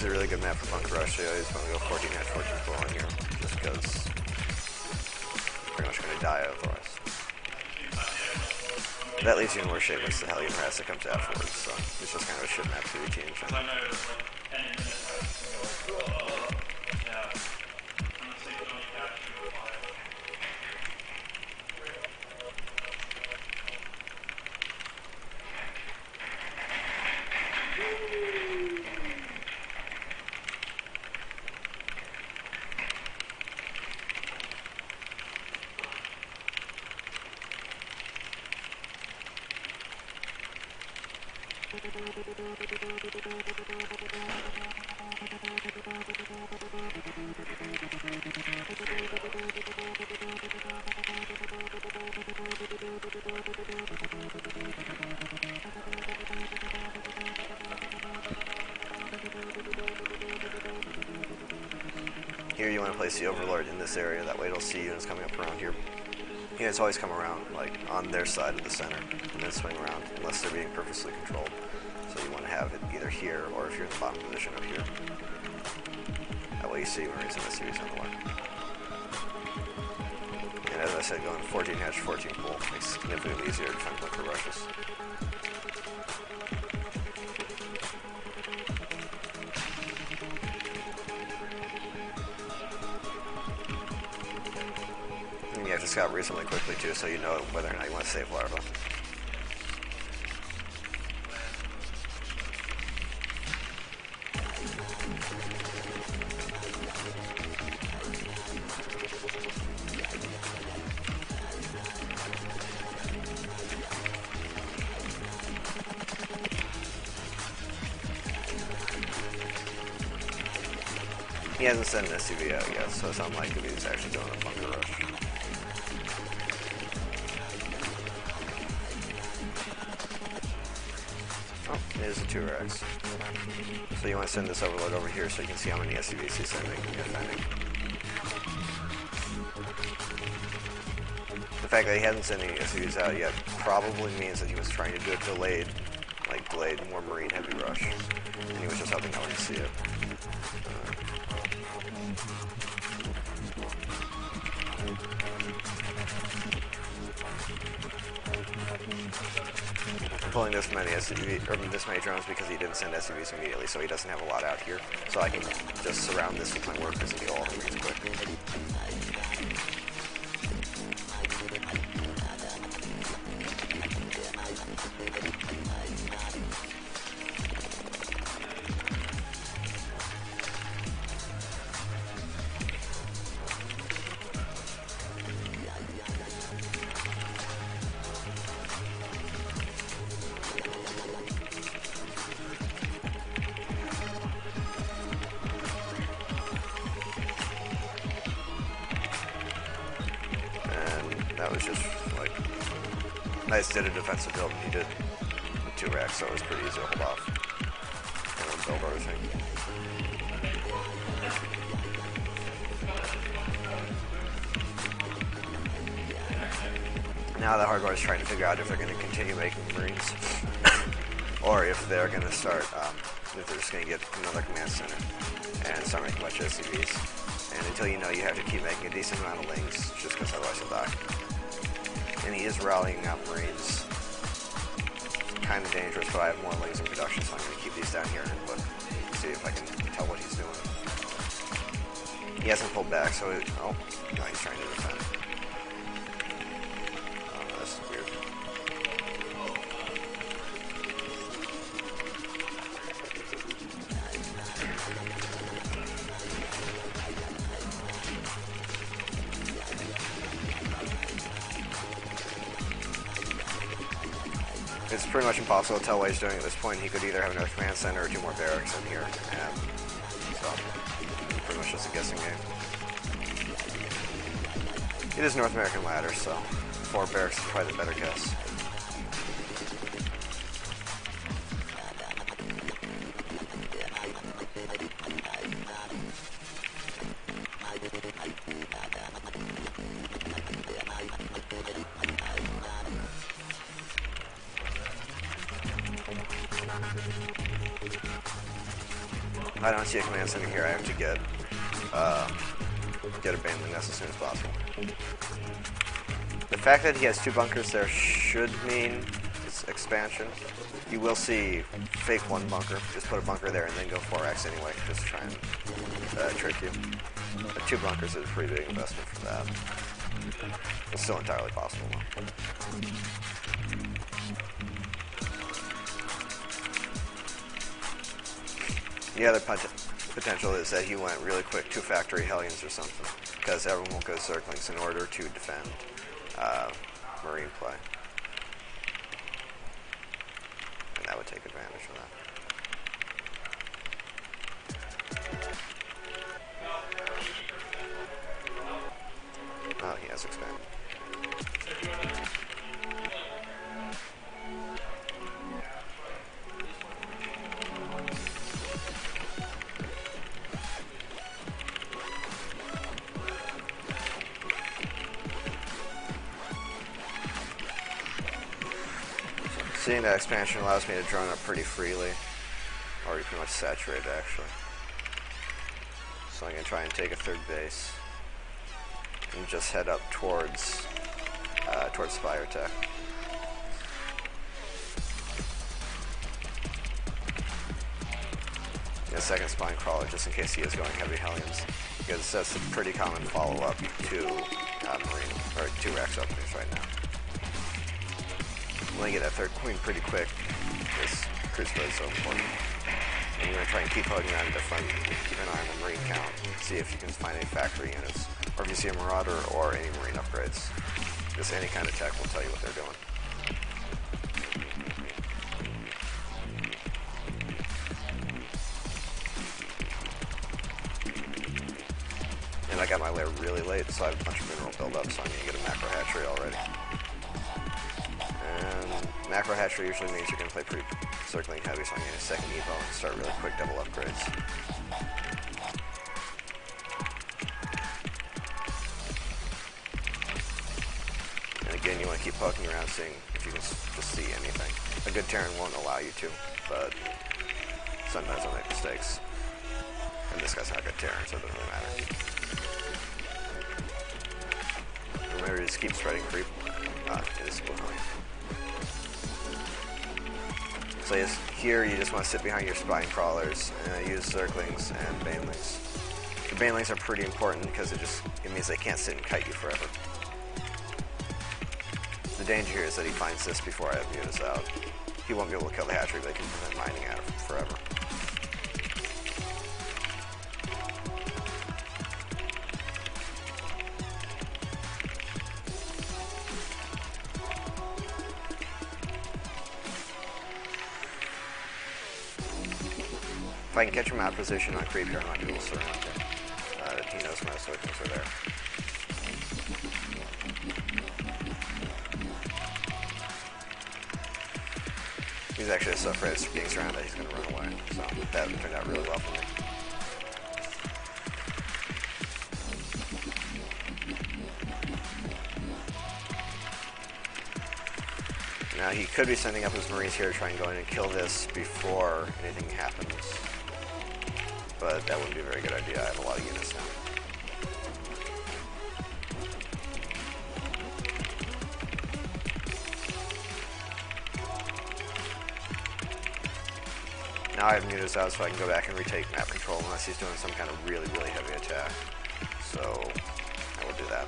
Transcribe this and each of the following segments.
is a really good map for Bunker Rush, so I always want to go 14 hatch, 14 full on here, just because you're pretty much going to die otherwise. That leaves you in worse shape once the Hellion harass that comes afterwards, so it's just kind of a shit map ZvT in general. Here you want to place the Overlord in this area, that way it'll see units coming up around here. Units always come around like on their side of the center and then swing around unless they're being purposely controlled. So you want to have it either here or if you're in the bottom position up here. That way you see Marines and SCVs on the way. And as I said, going 14 hatch, 14 full makes it significantly easier to defend bunker rushes. And you have to scout reasonably quickly too, so you know whether or not you want to save larva. He hasn't sent an SCV out yet, so it's unlikely he's actually doing a bunker rush. Oh, it is a 2RX. So you want to send this Overload over here so you can see how many SCVs he's sending and defending. The fact that he hasn't sent any SCVs out yet probably means that he was trying to do a delayed, more Marine heavy rush. And he was just hoping no one to see it. I'm pulling this many drones because he didn't send SCVs immediately, so he doesn't have a lot out here. So I can just surround this with my workers and kill all the Marines quick. That was just like nice did a defensive build, and he did with 2 racks, so it was pretty easy to hold off and build everything. Now the hardware is trying to figure out if they're going to continue making Marines, or if they're going to start, if they're just going to get another command center and start making a bunch of SCVs. And until you know, you have to keep making a decent amount of lings, just because otherwise you'll die. And he is rallying out Marines. It's kind of dangerous, but I have more lings in production, so I'm going to keep these down here and look, see if I can tell what he's doing. He hasn't pulled back, so oh, no, he's trying to defend. Oh, this is weird. It's pretty much impossible to tell what he's doing at this point. He could either have another command center or 2 more barracks in here, and so it's pretty much just a guessing game. It is North American ladder, so 4 barracks is probably the better guess. If I don't see a command center here, I have to get a baneling nest as soon as possible. The fact that he has 2 bunkers there should mean it's expansion. You will see fake 1 bunker. Just put a bunker there and then go 4x anyway, just to try and trick you. But 2 bunkers is a pretty big investment for that. It's still entirely possible though. The other potential is that he went really quick 2 factory Hellions or something, because everyone will go Zerglings in order to defend Marine play. And that would take advantage of that. Oh, he has expanded. Seeing that expansion allows me to drone up pretty freely. Already pretty much saturated, actually. So I'm going to try and take a 3rd base. And just head up towards Spire Tech. And a 2nd Spine Crawler, just in case he is going heavy Hellions. Because that's a pretty common follow-up to Marine, or 2 Rex openings right now. You want to get that 3rd Queen pretty quick, because Crucible is so important. And you're going to try and keep poking around in the front, keep an eye on the Marine count, see if you can find any factory units, or if you see a Marauder or any Marine upgrades. Just any kind of tech will tell you what they're doing. And I got my lair really late, so I have a bunch of mineral build-up, so I'm going to get a macro hatchery already. And macro hatchery usually means you're going to play pretty circling heavy, so I'm going to get a 2nd evo and start really quick double upgrades. And again, you want to keep poking around, seeing if you can just see anything. A good Terran won't allow you to, but sometimes I'll make mistakes. And this guy's not a good Terran, so it doesn't really matter. Remember to just keep spreading creep. It is behind. So yes, here you just want to sit behind your Spine Crawlers and use Zerglings and Banelings. The Banelings are pretty important because it means they can't sit and kite you forever. The danger here is that he finds this before I have mutas out. He won't be able to kill the hatchery, but he can prevent mining out of it forever. If I can catch him out of position on creep here, I'm not going to surround him. He knows my circles are there. He's actually so afraid of being surrounded that he's going to run away. So that turned out really well for me. Now he could be sending up his Marines here to try and go in and kill this before anything happens. But that wouldn't be a very good idea. I have a lot of units now. Now I have mutas out, so I can go back and retake map control unless he's doing some kind of really, really heavy attack. So I will do that.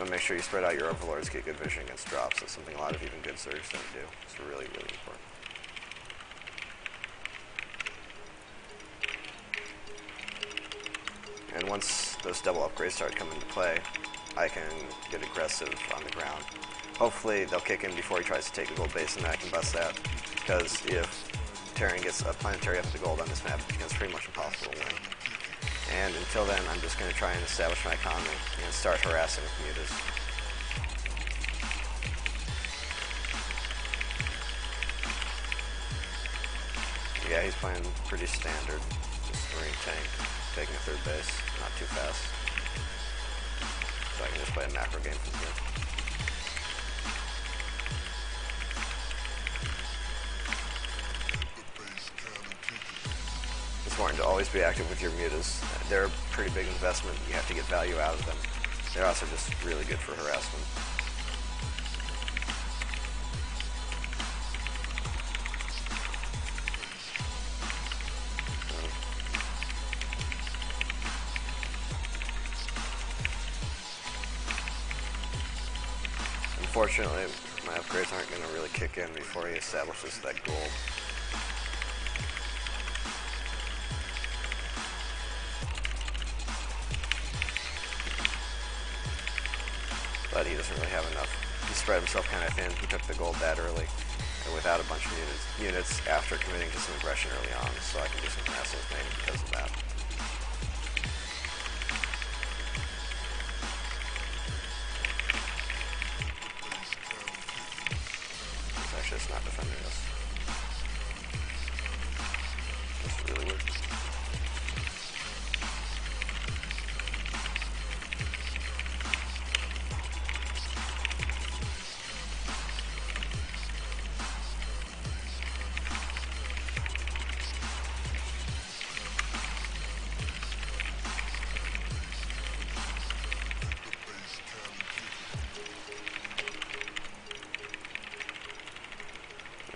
Make sure you spread out your overlords, get good vision against drops. That's something a lot of even good Zergs don't do. It's really, really important. And once those double upgrades start coming into play, I can get aggressive on the ground. Hopefully they'll kick in before he tries to take a gold base, and then I can bust that. Because if Terran gets a planetary up to gold on this map, it becomes pretty much impossible to win. And until then, I'm just going to try and establish my economy and start harassing with mutas. Yeah, he's playing pretty standard. Just Marine tank, taking a 3rd base, not too fast. So I can just play a macro game from here. important to always be active with your mutas. They're a pretty big investment. You have to get value out of them. They're also just really good for harassment. Unfortunately, my upgrades aren't going to really kick in before he establishes that gold. But he doesn't really have enough. He spread himself kind of thin. He took the gold that early, and without a bunch of units after committing to some aggression early on, so I can do some harassment mainly because of that. Actually, it's not defending us. That's really weird.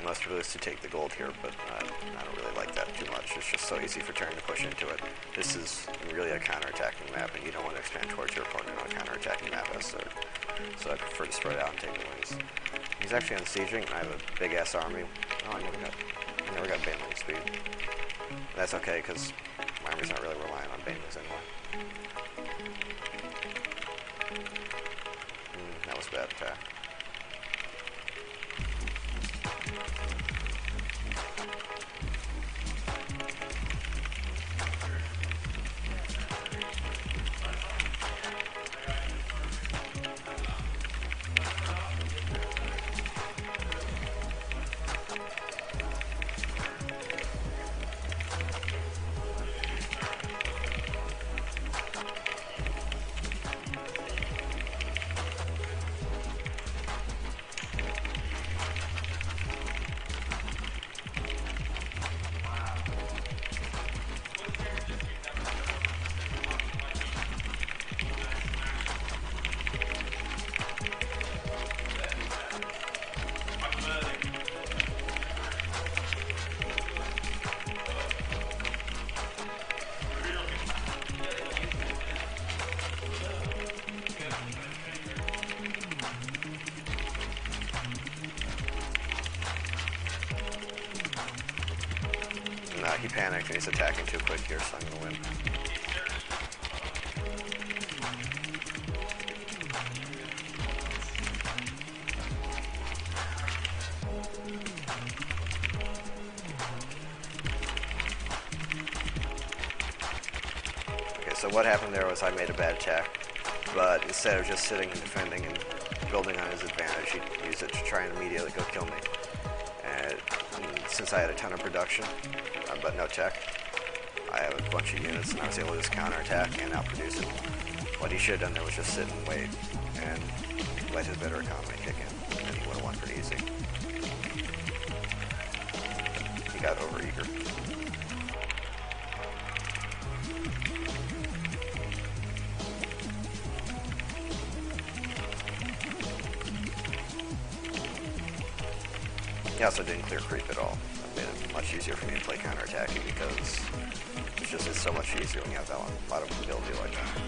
Must really to take the gold here, but I don't really like that too much. It's just so easy for Turn to push into it. This is really a counter-attacking map, and you don't want to expand towards your opponent on a counter-attacking map as so I prefer to spread out and take the wings. He's actually unsieging, and I have a big-ass army. Oh, I never got Baneling speed. That's okay, because my army's not really relying on Banelings anymore. That was a bad attack. He panicked and he's attacking too quick here, so I'm gonna win. Okay, so what happened there was I made a bad attack, but instead of just sitting and defending and building on his advantage, he used it to try and immediately go kill me. And since I had a ton of production, but no tech, I have a bunch of units, and I was able to just counterattack and outproduce him. What he should have done there was just sit and wait, and let his better economy kick in, and he would have won pretty easy. He got overeager. He also didn't clear creep at all. That made it much easier for me to play counterattacking because it's so much easier when you have that a lot of ability like that.